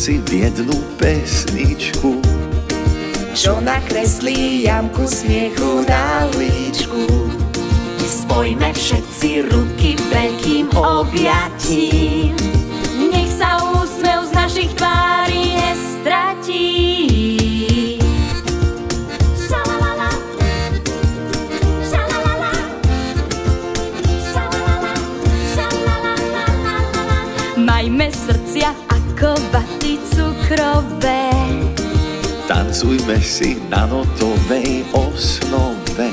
hlasy v jednu pesničku, čo nakreslí jamku smiechu na líčku. Spojme všetci ruky veľkým objatím, nech sa úsmev z našich tvári nestratí. Šalalala, šalalala, šalalala, šalalala. Majme srdcia ako vaty cukrové, tancujme si na notovej osnove.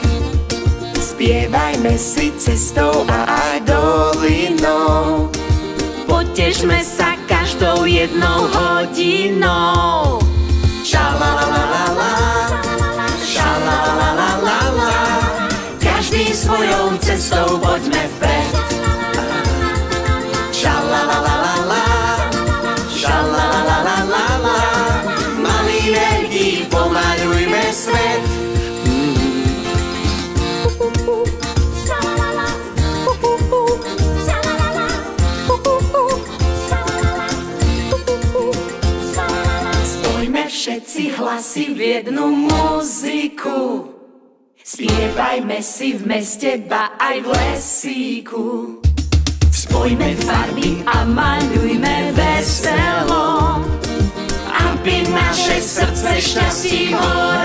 Spievajme si cestou a aj dolinou, potežme sa každou jednou hodinou. šalalalala, šalalalala, každý svojou cestou poďme vpred. Šalalalala, šalalalala, malý veľký pomaľujme svet. Spojme všetci hlasy v jednu muziku, spievajme si v meste, ba aj v lesíku. Spojme farby a maľujme veselo, aby naše srdce šťastím horelo.